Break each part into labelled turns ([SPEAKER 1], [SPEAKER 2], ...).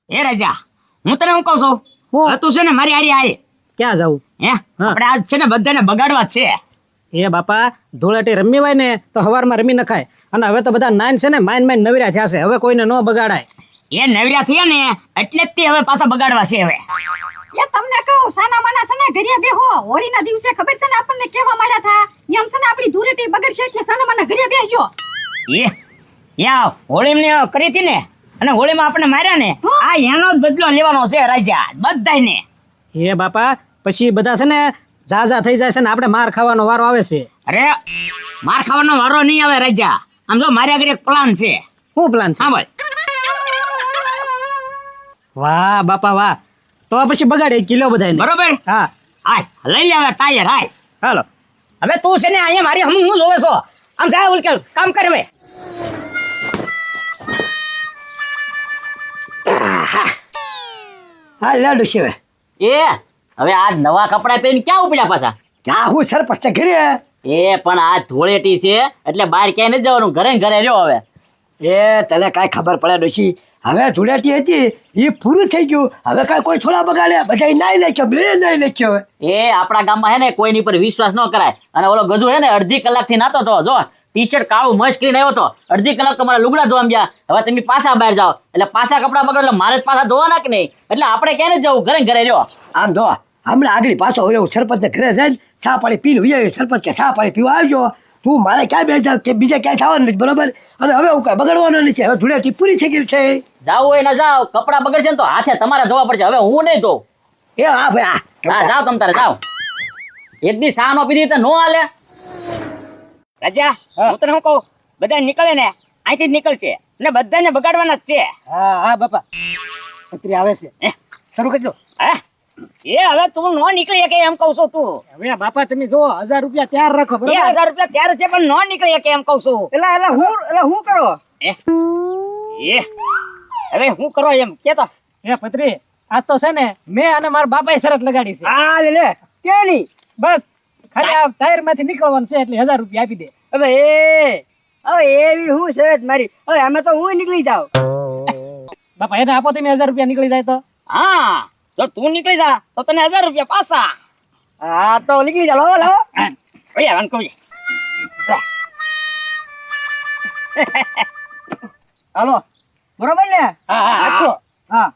[SPEAKER 1] એ રાજા હું તને હું કહું છું હવે તું છે ને મારી હારી આય
[SPEAKER 2] ક્યાં જાવું?
[SPEAKER 1] હે આપણે આજ છે ને બધાને બગાડવા જ છે
[SPEAKER 2] એ બાપા ધૂળેટી રમી હોય ને તો હવારમાં રમી નખાય, અને હવે તો બધા નાઈન છે ને માઈન નવર્યા થયા છે, હવે કોઈને ન બગાડાય.
[SPEAKER 1] એ નવર્યા થયા ને એટલે જ તે હવે પાછા બગાડવા છે. હવે
[SPEAKER 3] એ તમને કહું સાના માના છે ને ઘરે બેહો, હોળીના દિવસે ખબર છે ને આપણને કેવા માંડ્યા થા એમ છે ને આપણી ધૂળેટી બગડશે એટલે સાના માના ઘરે બેહજો.
[SPEAKER 1] એ યા હોળીને કરી હતી ને અને હોળીમાં આપણે માર્યા ને આ એનો જ બદલો લેવાનો છે રાજા બધાયને.
[SPEAKER 2] એ બાપા પછી બધા છે ને ઝાઝા થઈ જાય છે ને આપણે માર ખાવાનો વારો આવે છે.
[SPEAKER 1] અરે માર ખાવાનો વારો નહીં આવે રાજા. આમ જો મારી આગળ એક પ્લાન છે.
[SPEAKER 2] શું પ્લાન છે?
[SPEAKER 1] સાંભળ.
[SPEAKER 2] વાહ બાપા વાહ, તો પછી બગાડે કિલો બધાને.
[SPEAKER 1] બરોબર.
[SPEAKER 2] હા
[SPEAKER 1] હાય લઈ આવે ટાયર હાય.
[SPEAKER 2] હાલો.
[SPEAKER 1] હવે તું છે ને અહીંયા મારી હું જોવે છો આમ જાય ઉલકેલ કામ કરે હવે.
[SPEAKER 4] હા લાડુ છે
[SPEAKER 1] એ હવે આ નવા કપડા પહેરીને ક્યાં ઉપડ્યા પાછા?
[SPEAKER 4] ક્યાં હું સરપંચ ઘરે
[SPEAKER 1] એ પણ આ ધૂળેટી છે એટલે બહાર ક્યાંય નથી જવાનું, ઘરે ને ઘરે રહ્યો હવે.
[SPEAKER 4] એ તને કાંઈ ખબર પડે ડોશી, હવે ધૂળેટી હતી એ પૂરું થઈ ગયું, હવે કાંઈ કોઈ થોડા બગાડે, બધા નાઈ નાખ્યો, બે નાઈ નાખ્યો.
[SPEAKER 1] એ આપણા ગામમાં હે ને કોઈની પર વિશ્વાસ ન કરાય. અને ઓલો ગજુ હે ને અડધી કલાકથી નાતો તો જો ટી શર્ટ કાળું મસ્ત કરીને આવ્યો તો, અડધી કલાક તો મારા લુગડા ધોવા ગયા. હવે તમે પાછા બહાર જાઓ એટલે પાછા કપડા બગડે એટલે મારે જ પાછા ધોવાના કે નહીં, એટલે આપણે ક્યાં નથી જવું, ઘરે ને ઘરે રહ્યો.
[SPEAKER 4] આમ જો હમણાં આગળ પાછો હું સરપંચને ઘરે જઈને ચા પાણી પીને ઉઈ સરપંચ કે ચા પાણી પીવા આવજો, તું મારે ક્યાં બે જાવ કે બીજે ક્યાંય થવાનું નથી, બરોબર? અને હવે હું કાંઈ બગડવાનો નથી, હવે ધૂળેટી પૂરી થઈ ગઈ છે.
[SPEAKER 1] જાવ હોય ના જાવ, કપડા બગડશે ને તો હાથે તમારે ધોવા પડશે, હવે હું નહીં ધોઉં.
[SPEAKER 4] એ હા ભાઈ
[SPEAKER 1] હા જાવ તમ તારે જાવ. એક દી સા નો પીધી તો નો હાલે. રાજા હું તને શું કહું, બધા નીકળે ને અહીંથી જ નીકળશે ને બધાને બગાડવાના જ છે.
[SPEAKER 2] હા હા બાપા પત્રી આવે છે, શરૂ કરજો.
[SPEAKER 1] હે એ હવે તું નો નીકળી શકે એમ કહું છું તું.
[SPEAKER 2] હવે બાપા તમે જો 1000 રૂપિયા તૈયાર રાખો,
[SPEAKER 1] એ
[SPEAKER 2] બરાબર?
[SPEAKER 1] 1000 રૂપિયા ત્યારે છે પણ નો નીકળી શકે એમ કહું છું.
[SPEAKER 2] એલા હું કરો?
[SPEAKER 1] એ હવે હું કરો એમ કેતો.
[SPEAKER 2] એ પત્રી આજ તો છે ને મેં અને મારા બાપાએ શરત લગાડી છે.
[SPEAKER 4] હા લે કેની
[SPEAKER 2] બસ ખાલી આ ટાયર માંથી નીકળવાનું છે એટલે 1000 રૂપિયા આપી દે.
[SPEAKER 4] હવે એવી હું શરત મારી, હવે અમે તો હું નીકળી જાઉં.
[SPEAKER 2] બાપા એને આપો તમે 1000 રૂપિયા નીકળી જાય તો.
[SPEAKER 1] હા જો તું નીકળી જા તો તને 1000 રૂપિયા પાછા.
[SPEAKER 4] હા તો નીકળી જાઓ, લાવો લાવો.
[SPEAKER 1] ઓય આન કહું.
[SPEAKER 4] હાલો બરોબર ને?
[SPEAKER 1] હા હા
[SPEAKER 4] આખો હા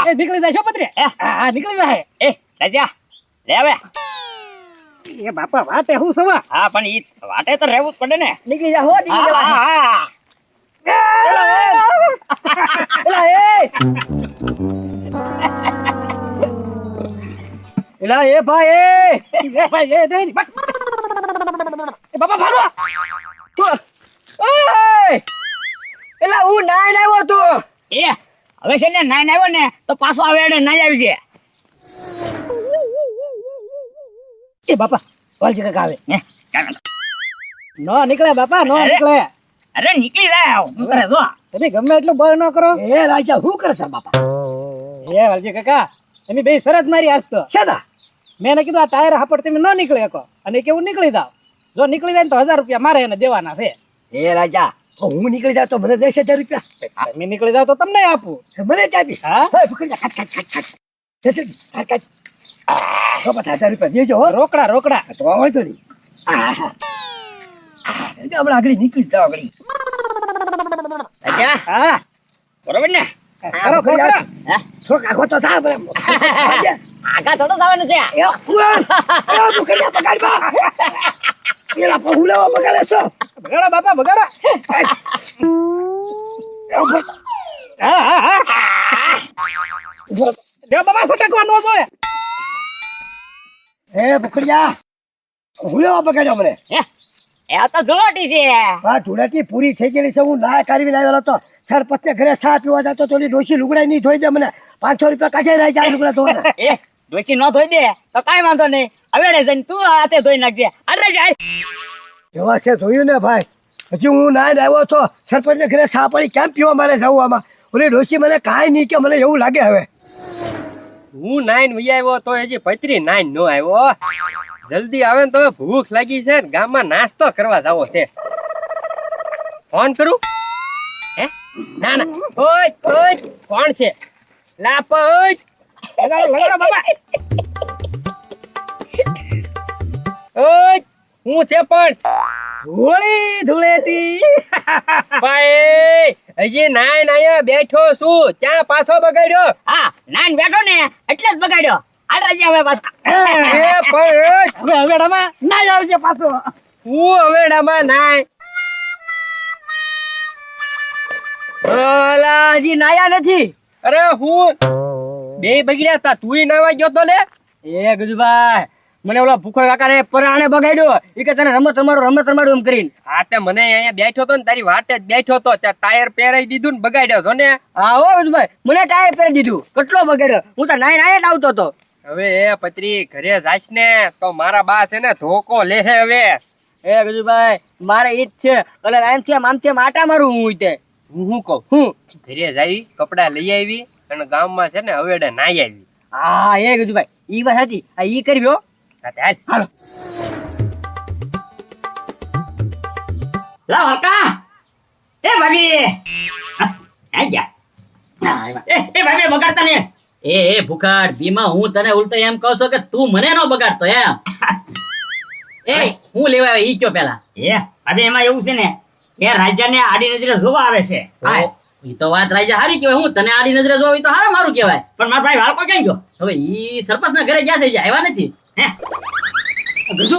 [SPEAKER 2] એ નીકળી જાય છો પત્રી? હા નીકળી જાય.
[SPEAKER 1] એ રાજા લે હવે.
[SPEAKER 2] એ બાપા વાતે હું સવા.
[SPEAKER 1] હા પણ ઈ વાટે તો રહેવું જ પડે ને.
[SPEAKER 4] નીકળી જા હો, નીકળી જા.
[SPEAKER 1] હા
[SPEAKER 4] એલા એ ભાઈ
[SPEAKER 2] એ ભાઈ એ દે ની. એ બાપા ભાગો.
[SPEAKER 4] એલા હું નાઈ આવ્યો તો.
[SPEAKER 1] એ હવે છે ને નાઈ આવ્યો ને તો પાછો આવે એને નાઈ આવી છે.
[SPEAKER 2] એ બાપા વાલજી કાકા આવે.
[SPEAKER 1] હે, ચાલો.
[SPEAKER 2] નો નીકળે બાપા, નો
[SPEAKER 1] અરે.
[SPEAKER 2] નીકળે.
[SPEAKER 1] અરે નીકળી જાય શું કરે જો.
[SPEAKER 2] તમે ગમે એટલું બળ ન કરો.
[SPEAKER 4] એ રાજા શું કરે છે બાપા?
[SPEAKER 2] એ વાલજી કાકા તમે બે શરત મારી આજ તો.
[SPEAKER 4] શેના?
[SPEAKER 2] મેં એને કીધું આ ટાયર હાપડ તમે ન નીકળી શકો, અને કેવું નીકળી જાવ. જો નીકળી જાય ને તો 1000 રૂપિયા મારે એને દેવાના છે.
[SPEAKER 4] એ રાજા તો હું નીકળી જાઉં તો મને દેશે 1000 રૂપિયા?
[SPEAKER 2] તમે નીકળી જાવ તો તમને આપું.
[SPEAKER 4] મને જ આપીશ?
[SPEAKER 2] હા?
[SPEAKER 4] હવે પકડી જા, ખાટ ખાટ ખાટ ખાટ ખાટ. તો બધા 1000 રૂપિયા દેજો હો.
[SPEAKER 2] રોકડા રોકડા.
[SPEAKER 4] તો હોય તો નહીં. હમણાં આગળ નીકળી જાવ આગળ.
[SPEAKER 1] રાજા
[SPEAKER 2] હા
[SPEAKER 1] બરોબર ને.
[SPEAKER 2] કરો કરો.
[SPEAKER 1] હા
[SPEAKER 4] થોડોક આગો તો થા બરાબર.
[SPEAKER 1] આગા થોડો જવાનું છે.
[SPEAKER 4] એ કુવાન, એ પકડી જા, પકડ બા. પેલા પગુલાવા બગાડે છો.
[SPEAKER 2] બગાડો બાપા બગાડો. હા હા હા. જો બાબા સટકવા ન જોઈએ.
[SPEAKER 4] એ પકડી જા. હુલેવા બગાડ્યો મને.
[SPEAKER 1] હે એ આ તો ધૂળોટી છે.
[SPEAKER 4] આ ધૂળેટી પૂરી થઈ ગયેલી છે, હું ના કાઢીને આવેલો હતો. સરપંચને ઘરે ચા પીવા જતો તો ઓલી ડોશી લુગડા નહીં ધોઈ દે, મને 500 રૂપિયા કાઢી જાય જાય લુગડા ધોવાના.
[SPEAKER 1] એ ડોશી ન ધોઈ દે તો કાઈ વાંધો નહીં, હવે જઈને તું હાથે ધોઈ નાખજે. અરે જાય.
[SPEAKER 4] જોવા છે જોયું ને ભાઈ, હજી હું ના આવ્યો છો. સરપંચને ઘરે ચા પાણી કેમ પીવા મારે જવું આમાં? ઓલી ડોશી મને કાંઈ નહીં કે, મને એવું લાગે હવે.
[SPEAKER 5] હું નાઈન વહી આવ્યો તો હજી પત્રી નાઈન નો આવ્યો. જલ્દી આવે ને તો ભૂખ લાગી છે, ગામમાં નાસ્તો કરવા જાવો છે. ફોન કરું? હે ના ના ઓય ઓય કોણ છે લાપ ઓય લગાડો બાબા ઓય હું છે પણ
[SPEAKER 2] હોળી ધૂળેટી
[SPEAKER 5] ભાઈ હજી નાય નાયા બેઠો છું ત્યાં પાછો બગાડ્યો
[SPEAKER 1] હા નાન બેઠો ને એટલે જ બગાડ્યો આ રાજી હવે પાછા
[SPEAKER 5] એ પણ
[SPEAKER 2] હવે હવેડામાં ના આવશે પાછો
[SPEAKER 5] હું હવેડામાં નાય
[SPEAKER 2] ઓલા હજી નાયા નથી
[SPEAKER 5] અરે હું બે બગડ્યા તા તુંય નાવા ગયો તો લે
[SPEAKER 2] એ ગજુભાઈ મને ઓલા ભૂખો કાકાને પરાણે બગાડ્યો ઈ કે તને રમત રમાડું એમ કરીને
[SPEAKER 5] હા તે મને અહીંયા બેઠો તો ને તારી વાટે જ બેઠો તો ત્યાં ટાયર પહેરાઈ દીધું ને બગાડ્યો છો ને
[SPEAKER 2] હા હો ગજુભાઈ મને ટાયર પહેરી દીધું કેટલો બગાડ્યો હું તો નાય જ આવતો હતો
[SPEAKER 5] હવે એ પત્રી ઘરે જાઈશ ને તો મારા બા છે ને ધોકો લેહે હવે
[SPEAKER 2] એ ગજુભાઈ મારે ઈ જ છે એટલે આમથી આટા મારું હું તે
[SPEAKER 5] હું શું કહું હું ઘરે જઈ કપડા લઈ આવી અને ગામમાં છે ને હવેડે નાઈ આવી
[SPEAKER 2] હા એ ગજુભાઈ ઈ વાત સાચી આ ઈ કરવ્યો
[SPEAKER 5] હા તે હાલ.
[SPEAKER 2] હાલો
[SPEAKER 1] લાવ હલકા એ ભાભી આ જા એ ભાભી બગાડતા ને એ ભૂખાડ ભીમા હું તને ઉલટો એમ કહું છું કે તું મને નો બગાડતો એમ એ હું લેવા આવે ઈ કયો પેલા
[SPEAKER 6] એ હવે એમાં એવું છે ને કે રાજાને આડી નજરે જોવા આવે છે
[SPEAKER 1] હા ઈ તો વાત રાજા હારી કહેવાય હું તને આડી નજરે જોવી તો હારા મારું કહેવાય
[SPEAKER 6] પણ મારા ભાઈ વાળકો ક્યાં ગયો
[SPEAKER 1] હવે ઈ સરપંચ ના ઘરે ગયા છે ઈ આવ્યા નથી
[SPEAKER 6] હે ગજુ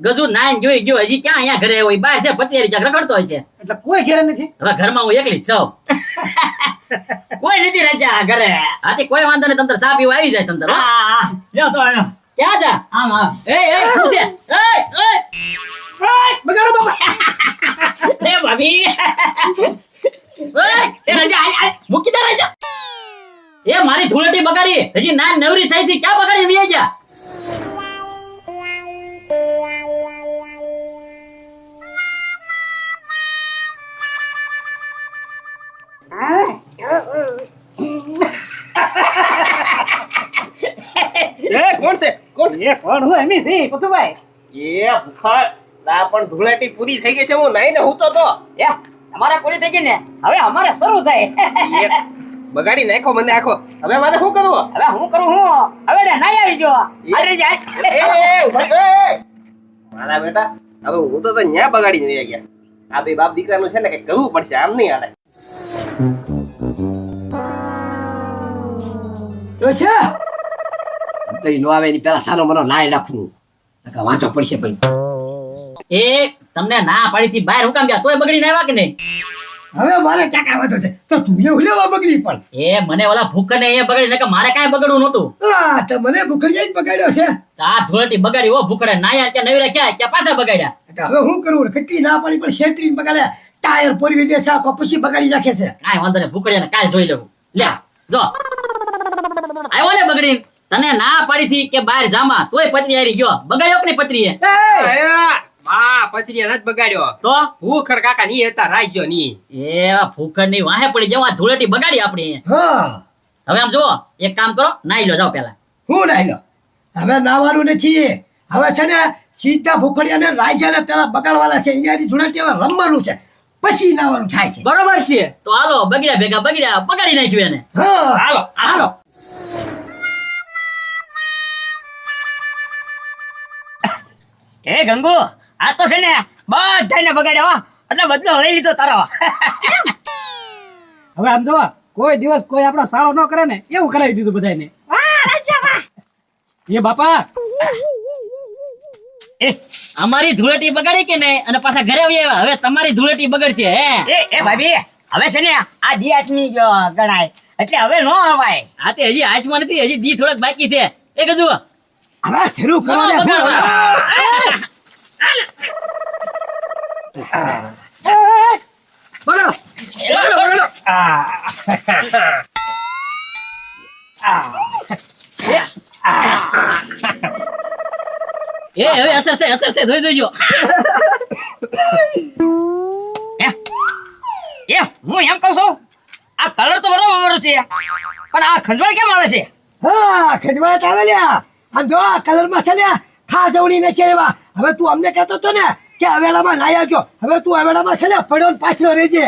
[SPEAKER 1] ગજુ નાઈન જોઈ ગયો હજી ક્યાં અહીંયા ઘરે હોય બહાર છે પતિયારી ક્યાંક રખડતો હોય છે
[SPEAKER 2] એટલે કોઈ ઘેર નથી
[SPEAKER 1] હવે ઘરમાં હું એકલી જ છું
[SPEAKER 6] કોઈ નથી રાજા ઘરે
[SPEAKER 1] આથી કોઈ વાંધો નહીં તંતર ચા પીવા આવી જાય તંતર હો.
[SPEAKER 6] હા લ્યો તો આવ્યો
[SPEAKER 1] ક્યાં જા
[SPEAKER 6] આમ આમ
[SPEAKER 1] એ શું છે
[SPEAKER 6] બગાડો બાબા લે ભાભી
[SPEAKER 1] એ રાજા હાલ મૂકી દે રાજા એ મારી ધૂળેટી બગાડી હજી નાન નવરી થઈ હતી ક્યાં બગાડી વી જા
[SPEAKER 5] એ કોણ છે કોણ
[SPEAKER 2] એ કોણ હું એમી સી પતુભાઈ
[SPEAKER 5] એ ભૂખા આ પણ ધૂળેટી પૂરી થઈ ગઈ છે હું નાઈને હું તો
[SPEAKER 6] એ તમારે પૂરી થઈ ગઈ ને હવે અમારે શરૂ થાય
[SPEAKER 5] એ બગાડી નાખો મને આખો હવે મારે શું કરવું
[SPEAKER 6] હવે હું કરું હું હવે ને નહીં આવી જો અરે જાય
[SPEAKER 5] મારા બેટા હવે હું તો ન્યા બગાડી રહી ગયા આ બે બાપ દીકરાનું છે ને કઈ કરવું પડશે આમ નહીં હાલે
[SPEAKER 4] તો છે તો ઈ નો આવે એની પેલા સાનો મનો નાય નાખું નકર વાંચો પડશે પછી
[SPEAKER 1] એ તમને ના પાડી થી બહાર હુકામ ગયા તોય બગડી ના આવ્યા કે નહીં
[SPEAKER 4] હવે મારે ક્યાં કાંઈ વાંધો છે તો તું એવું લેવા બગડી પણ
[SPEAKER 1] એ મને ઓલા ભૂખર ને એ બગડી નકર મારે કાંઈ બગડવું નહોતું
[SPEAKER 4] હા તો મને ભૂખડિયા જ બગાડ્યો છે
[SPEAKER 1] આ ધૂળેટી બગાડી ઓ ભૂખડે નાયા ક્યાં નવીરા ક્યાં પાછા બગાડ્યા
[SPEAKER 4] એટલે હવે શું કરવું કેટલી ના પાડી પણ છેતરીને બગાડ્યા ટાયર પોરવી દે છે પછી બગાડી નાખે છે
[SPEAKER 1] કાંઈ વાંધો નહીં ભૂખડિયાને કાલ જોઈ લેવું લે જો આવ્યો ને બગડી તને ના પાડી થી કે બહાર જામા તોય પત્રી હારી ગયો બગાડ્યો કે નહીં પત્રીએ
[SPEAKER 5] બા પત્રી જ બગાડ્યો
[SPEAKER 1] તો
[SPEAKER 5] ભૂખર કાકા ની હતા રાખ્યો ની
[SPEAKER 1] એ ભૂખડ ની વાહે પડી જવા ધૂળેટી બગાડી આપણી
[SPEAKER 4] હા
[SPEAKER 1] હવે આમ જુઓ એક કામ કરો નાઈ લો જાઓ પેલા
[SPEAKER 4] હું નાઈ લો હવે નાવાનું નથી હવે છે ને સીધા ભૂખડિયાને રાજાને પેલા બગાડવાના છે એનાથી ધૂળેટી હવે રમવાનું છે પછી નાવાનું થાય છે
[SPEAKER 2] બરોબર છે
[SPEAKER 1] તો હાલો બગડ્યા ભેગા બગડ્યા બગાડી નાખ્યું એને
[SPEAKER 4] હા
[SPEAKER 5] હાલો
[SPEAKER 4] હાલો
[SPEAKER 6] એ ગંગુ આ તો છે ને બધાને બગાડ્યો હો. એટલે બદલો લઈ લીધો તારો
[SPEAKER 2] હવે આમ જોવા કોઈ દિવસ કોઈ આપણો સાળો ન કરે ને એવું કરાવી દીધું બધાને
[SPEAKER 3] વાહ રાજા વાહ
[SPEAKER 2] એ બાપા
[SPEAKER 1] એ અમારી ધૂળેટી બગાડી કે નહીં અને પાછા ઘરે આવી આવ્યા હવે તમારી ધૂળેટી બગડશે હે
[SPEAKER 6] એ ભાભી હવે છે ને આ દી આદમી ગણાય એટલે હવે નો અવાય
[SPEAKER 1] આ તે હજી હાથમાં નથી હજી દી થોડાક બાકી છે એ કજુ
[SPEAKER 4] હવે શરૂ કરો ને
[SPEAKER 2] બગાડો
[SPEAKER 1] એ હવે અસર છે જોઈ જોઈજો
[SPEAKER 6] એ હું એમ કહું છું આ કલર તો બરોબર છે પણ આ ખંજવાળ કેમ આવે છે
[SPEAKER 4] હા ખજવાત આવે લ્યા આમ જો આ કલરમાં છે ને ખાસ જવણી ને છે એવા હવે તું અમને કહેતો હતો ને કે હવેડામાં નાયા છો હવે તું હવેડામાં છે ને પડ્યો ને પાછળ રહેજે